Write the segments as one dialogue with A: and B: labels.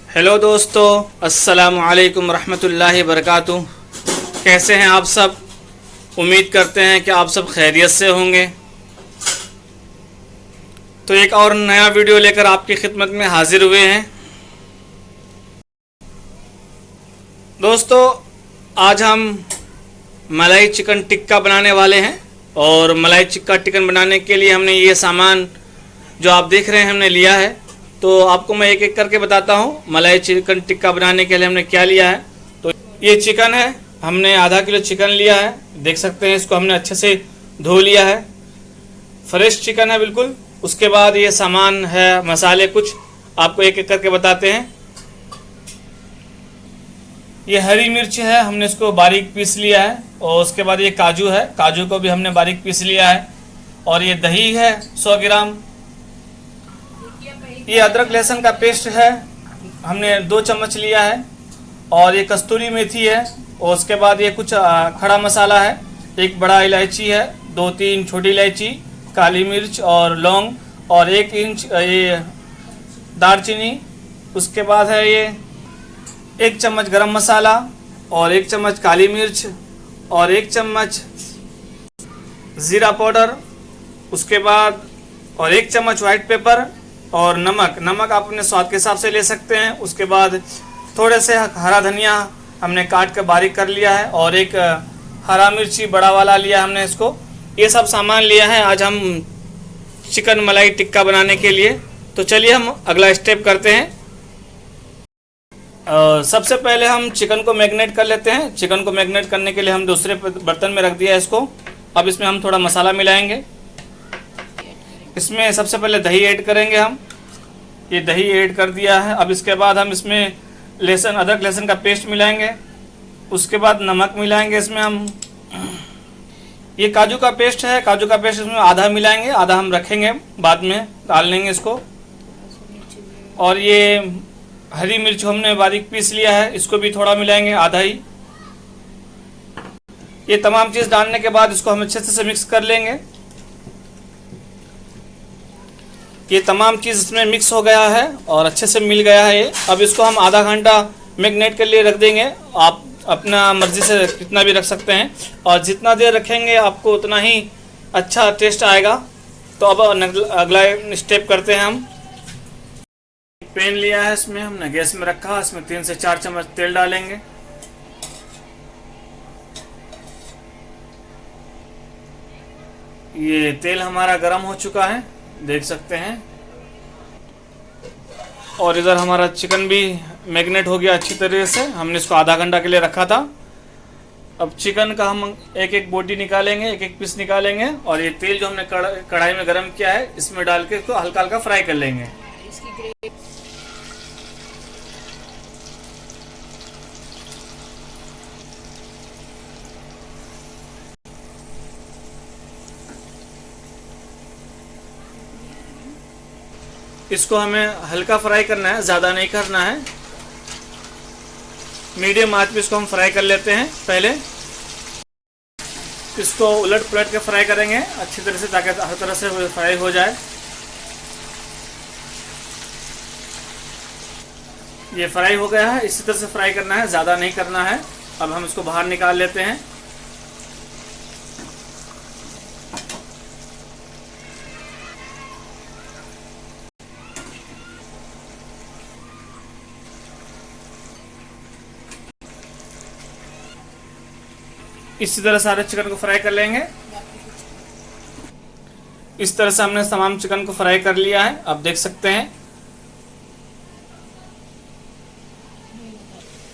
A: Hello दोस्तों, अस्सलामु अलैकुम रहमतुल्लाहि वबरकातुहू। कैसे हैं आप सब? उम्मीद करते हैं कि आप सब खैरियत से होंगे। तो एक और नया वीडियो लेकर आपकी खिदमत में हाजिर हुए हैं। दोस्तों, आज हम मलाई चिकन टिक्का बनाने वाले हैं। और मलाई चिकन बनाने के लिए हमने ये सामान जो आप देख रहे हैं हमने लिया है। तो आपको मैं एक एक करके बताता हूँ मलाई चिकन टिक्का बनाने के लिए हमने क्या लिया है। तो ये चिकन है, हमने आधा किलो चिकन लिया है। देख सकते हैं, इसको हमने अच्छे से धो लिया है। फ्रेश चिकन है बिल्कुल। उसके बाद ये सामान है, मसाले कुछ आपको एक एक करके बताते हैं। ये हरी मिर्च है, हमने इसको बारीक पीस लिया है। और उसके बाद ये काजू है, काजू को भी हमने बारीक पीस लिया है। और ये दही है 100 ग्राम। ये अदरक लहसुन का पेस्ट है, हमने 2 चम्मच लिया है। और ये कस्तूरी मेथी है। और उसके बाद ये कुछ खड़ा मसाला है। एक बड़ा इलायची है, 2-3 छोटी इलायची, काली मिर्च और लौंग, और 1 इंच ये दालचीनी। उसके बाद है ये 1 चम्मच गरम मसाला, और 1 चम्मच काली मिर्च, और 1 चम्मच ज़ीरा पाउडर। उसके बाद और 1 चम्मच वाइट पेपर, और नमक आप अपने स्वाद के हिसाब से ले सकते हैं। उसके बाद थोड़े से हरा धनिया हमने काट कर बारीक कर लिया है, और एक हरा मिर्ची बड़ा वाला लिया हमने इसको। ये सब सामान लिया है आज हम चिकन मलाई टिक्का बनाने के लिए। तो चलिए हम अगला स्टेप करते हैं। सबसे पहले हम चिकन को मैरिनेट कर लेते हैं। चिकन को मैरिनेट करने के लिए हम दूसरे बर्तन में रख दिया है इसको। अब इसमें हम थोड़ा मसाला मिलाएंगे। इसमें सबसे पहले दही ऐड करेंगे हम। ये दही ऐड कर दिया है। अब इसके बाद हम इसमें अदरक लहसुन का पेस्ट मिलाएंगे। उसके बाद नमक मिलाएंगे इसमें हम। ये काजू का पेस्ट है, काजू का पेस्ट इसमें आधा मिलाएंगे, आधा हम रखेंगे, बाद में डाल लेंगे इसको। और ये हरी मिर्च हमने बारीक पीस लिया है, इसको भी थोड़ा मिलाएंगे, आधा ही। ये तमाम चीज़ डालने के बाद इसको हम अच्छे से मिक्स कर लेंगे। ये तमाम चीज़ इसमें मिक्स हो गया है और अच्छे से मिल गया है ये। अब इसको हम आधा घंटा मैरिनेट के लिए रख देंगे। आप अपना मर्ज़ी से कितना भी रख सकते हैं, और जितना देर रखेंगे आपको उतना ही अच्छा टेस्ट आएगा। तो अब अगला स्टेप करते हैं हम। पैन लिया है, इसमें हमने गैस में रखा, इसमें 3 से 4 चम्मच तेल डालेंगे। ये तेल हमारा गर्म हो चुका है, देख सकते हैं। और इधर हमारा चिकन भी मैरिनेट हो गया अच्छी तरीके से। हमने इसको आधा घंटा के लिए रखा था। अब चिकन का हम एक एक बोटी निकालेंगे, एक एक पीस निकालेंगे। और ये तेल जो हमने कढ़ाई में गर्म किया है, इसमें डाल के इसको हल्का हल्का फ्राई कर लेंगे। इसको हमें हल्का फ्राई करना है, ज़्यादा नहीं करना है। मीडियम आंच पे इसको हम फ्राई कर लेते हैं। पहले इसको उलट पलट के फ्राई करेंगे अच्छी तरह से, ताकि हर तरह से फ्राई हो जाए। ये फ्राई हो गया है, इसी तरह से फ्राई करना है, ज़्यादा नहीं करना है। अब हम इसको बाहर निकाल लेते हैं। इसी तरह सारे चिकन को फ्राई कर लेंगे। इस तरह से हमने तमाम चिकन को फ्राई कर लिया है, आप देख सकते हैं।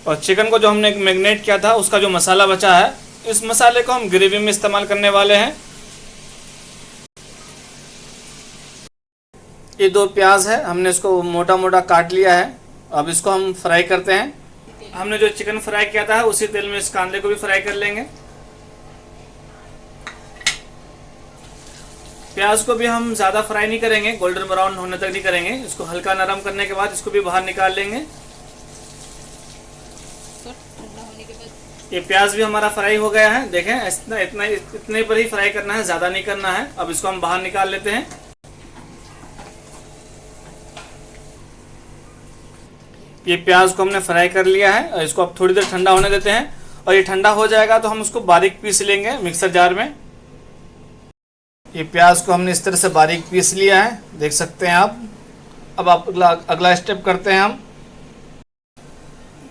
A: और चिकन को जो हमने मैरिनेट किया था, उसका जो मसाला बचा है, इस मसाले को हम ग्रेवी में इस्तेमाल करने वाले हैं। ये 2 प्याज है, हमने इसको मोटा मोटा काट लिया है। अब इसको हम फ्राई करते हैं। हमने जो चिकन फ्राई किया था, उसी तेल में इस कांदे को भी फ्राई कर लेंगे। प्याज को भी हम ज़्यादा फ्राई नहीं करेंगे, गोल्डन ब्राउन होने तक नहीं करेंगे। इसको हल्का नरम करने के बाद इसको भी बाहर निकाल लेंगे। ये प्याज भी हमारा फ्राई हो गया है, देखें। इतने पर ही फ्राई करना है, ज़्यादा नहीं करना है। अब इसको हम बाहर निकाल लेते हैं। ये प्याज को हमने फ्राई कर लिया है और इसको अब थोड़ी देर ठंडा होने देते हैं, और ये ठंडा हो जाएगा तो हम उसको बारीक पीस लेंगे मिक्सर जार में। ये प्याज को हमने इस तरह से बारीक पीस लिया है, देख सकते हैं आप। अब आप अगला स्टेप करते हैं हम।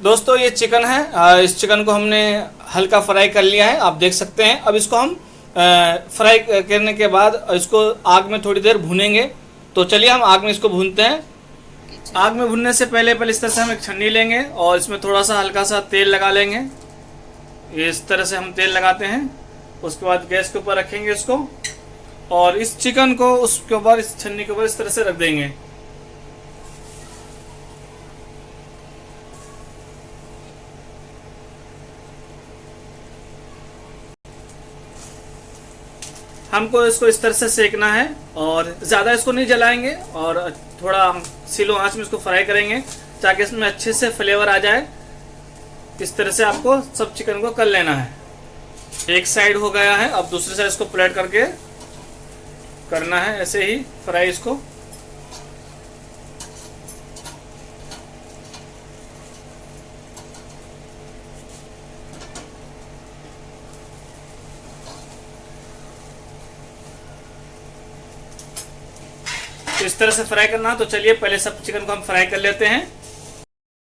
A: दोस्तों ये चिकन है, इस चिकन को हमने हल्का फ्राई कर लिया है, आप देख सकते हैं। अब इसको हम फ्राई करने के बाद इसको आग में थोड़ी देर भूनेंगे। तो चलिए हम आग में इसको भूनते हैं। आग में भुनने से पहले इस तरह से हम एक छन्नी लेंगे और इसमें थोड़ा सा हल्का सा तेल लगा लेंगे। ये इस तरह से हम तेल लगाते हैं। उसके बाद गैस के ऊपर रखेंगे इसको, और इस चिकन को उसके ऊपर, इस छन्नी के ऊपर इस तरह से रख देंगे। हमको इसको इस तरह से सेकना है और ज़्यादा इसको नहीं जलाएंगे, और थोड़ा स्लो आंच में इसको फ्राई करेंगे ताकि इसमें अच्छे से फ्लेवर आ जाए। इस तरह से आपको सब चिकन को कर लेना है। एक साइड हो गया है, अब दूसरी साइड इसको पलट करके करना है, ऐसे ही फ्राई इसको। इस तरह से फ्राई करना। तो चलिए पहले सब चिकन को हम फ्राई कर लेते हैं।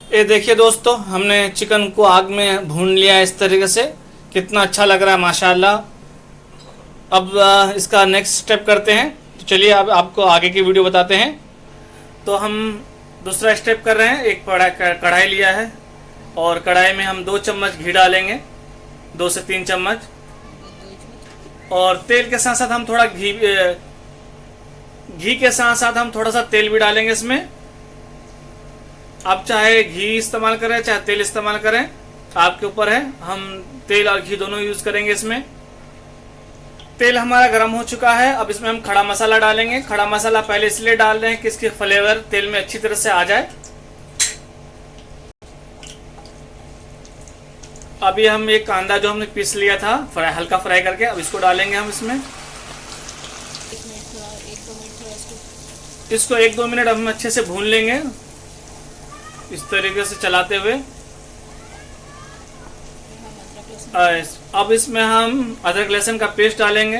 A: ये देखिए दोस्तों, हमने चिकन को आग में भून लिया है इस तरीके से। कितना अच्छा लग रहा है माशाल्लाह। अब इसका नेक्स्ट स्टेप करते हैं। तो चलिए अब आपको आगे की वीडियो बताते हैं। तो हम दूसरा स्टेप कर रहे हैं। एक कढ़ाई लिया है और कढ़ाई में हम 2 चम्मच घी डालेंगे, 2 से 3 चम्मच। और तेल के साथ साथ हम थोड़ा घी के साथ साथ हम थोड़ा सा तेल भी डालेंगे इसमें। आप चाहे घी इस्तेमाल करें चाहे तेल इस्तेमाल करें, आपके ऊपर है। हम तेल और घी दोनों यूज करेंगे इसमें। तेल हमारा गर्म हो चुका है। अब इसमें हम खड़ा मसाला डालेंगे। खड़ा मसाला पहले इसलिए डाल रहे हैं कि इसकी फ्लेवर तेल में अच्छी तरह से आ जाए। अभी हम एक कांदा जो हमने पीस लिया था हल्का फ्राई करके, अब इसको डालेंगे हम इसमें। इसको 1-2 मिनट हम अच्छे से भून लेंगे इस तरीके से चलाते हुए। अब इसमें हम अदरक लहसुन का पेस्ट डालेंगे।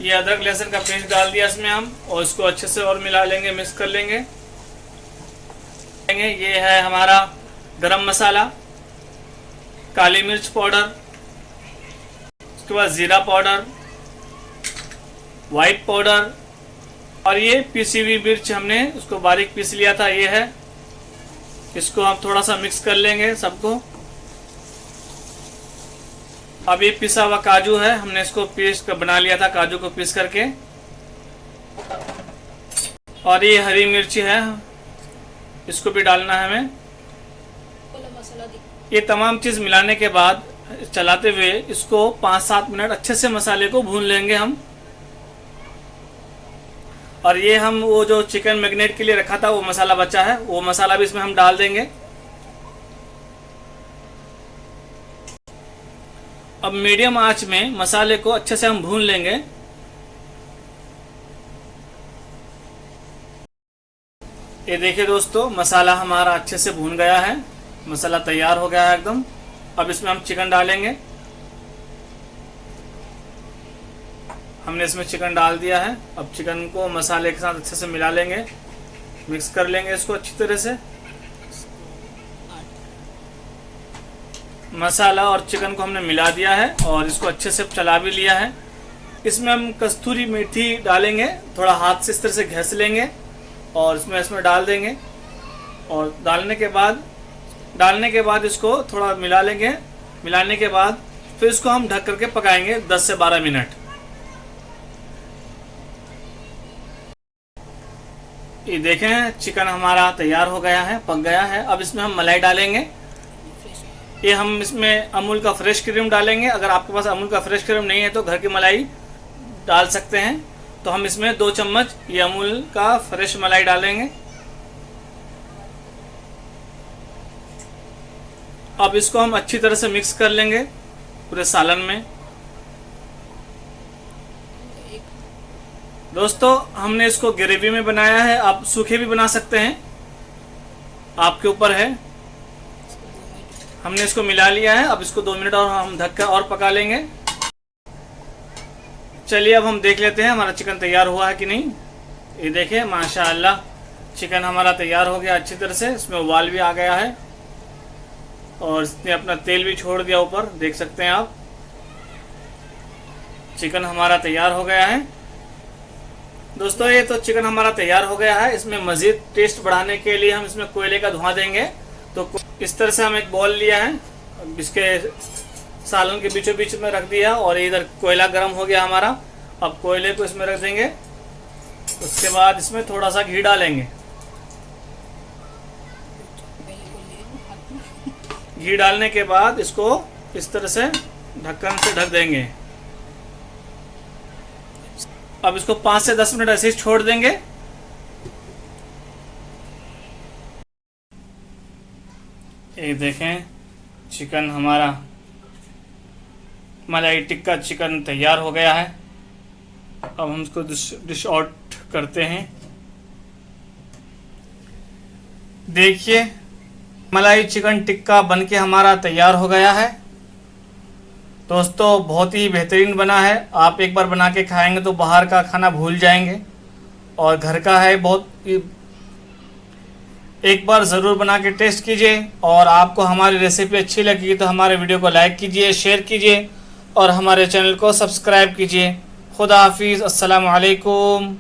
A: ये अदरक लहसुन का पेस्ट डाल दिया इसमें हम, और इसको अच्छे से और मिला लेंगे, मिक्स कर लेंगे। ये है हमारा गरम मसाला, काली मिर्च पाउडर, उसके बाद जीरा पाउडर, वाइट पाउडर, और ये पीसी हुई मिर्च हमने उसको बारीक पीस लिया था, ये है। इसको हम थोड़ा सा मिक्स कर लेंगे सबको। अब ये पिसा हुआ काजू है, हमने इसको पेस्ट बना लिया था काजू को पीस करके। और ये हरी मिर्ची है, इसको भी डालना है हमें। ये तमाम चीज़ मिलाने के बाद चलाते हुए इसको 5-7 मिनट अच्छे से मसाले को भून लेंगे हम। और ये हम वो जो चिकन मैरिनेट के लिए रखा था वो मसाला बचा है, वो मसाला भी इसमें हम डाल देंगे। अब मीडियम आंच में मसाले को अच्छे से हम भून लेंगे। ये देखिए दोस्तों, मसाला हमारा अच्छे से भून गया है, मसाला तैयार हो गया है एकदम। अब इसमें हम चिकन डालेंगे। हमने इसमें चिकन डाल दिया है। अब चिकन को मसाले के साथ अच्छे से मिला लेंगे, मिक्स कर लेंगे इसको अच्छी तरह से। मसाला और चिकन को हमने मिला दिया है और इसको अच्छे से चला भी लिया है। इसमें हम कस्तूरी मेथी डालेंगे, थोड़ा हाथ से इस तरह से घिस लेंगे और इसमें डाल देंगे। और डालने के बाद इसको थोड़ा मिला लेंगे। मिलाने के बाद फिर इसको हम ढक करके पकाएंगे 10 से 12 मिनट। ये देखें, चिकन हमारा तैयार हो गया है, पक गया है। अब इसमें हम मलाई डालेंगे। ये हम इसमें अमूल का फ्रेश क्रीम डालेंगे। अगर आपके पास अमूल का फ्रेश क्रीम नहीं है तो घर की मलाई डाल सकते हैं। तो हम इसमें 2 चम्मच ये अमूल का फ्रेश मलाई डालेंगे। अब इसको हम अच्छी तरह से मिक्स कर लेंगे पूरे सालन में। दोस्तों, हमने इसको ग्रेवी में बनाया है, आप सूखे भी बना सकते हैं। आपके ऊपर है। हमने इसको मिला लिया है। अब इसको 2 मिनट और हम ढक कर और पका लेंगे। चलिए अब हम देख लेते हैं हमारा चिकन तैयार हुआ है कि नहीं। ये देखिए माशाअल्लाह चिकन हमारा तैयार हो गया अच्छी तरह से। इसमें उबाल भी आ गया है और इसने अपना तेल भी छोड़ दिया ऊपर, देख सकते हैं आप। चिकन हमारा तैयार हो गया है दोस्तों। ये तो चिकन हमारा तैयार हो गया है। इसमें मज़ीद टेस्ट बढ़ाने के लिए हम इसमें कोयले का धुआं देंगे। तो इस तरह से हम एक बॉल लिया है, इसके सालन के बीचों बीच में रख दिया और इधर कोयला गर्म हो गया हमारा। अब कोयले को इसमें रख देंगे। उसके बाद इसमें थोड़ा सा घी डालेंगे। घी डालने के बाद इसको इस तरह से ढक्कन से ढक देंगे। अब इसको 5 से 10 मिनट ऐसे ही छोड़ देंगे। ये देखें चिकन हमारा मलाई टिक्का चिकन तैयार हो गया है। अब हम इसको डिश आउट करते हैं। देखिए मलाई चिकन टिक्का बनके हमारा तैयार हो गया है दोस्तों। बहुत ही बेहतरीन बना है। आप एक बार बना के खाएंगे तो बाहर का खाना भूल जाएंगे और घर का है बहुत। एक बार ज़रूर बना के टेस्ट कीजिए और आपको हमारी रेसिपी अच्छी लगी तो हमारे वीडियो को लाइक कीजिए, शेयर कीजिए और हमारे चैनल को सब्सक्राइब कीजिए। खुदा हाफिज़। अस्सलामु अलैकुम।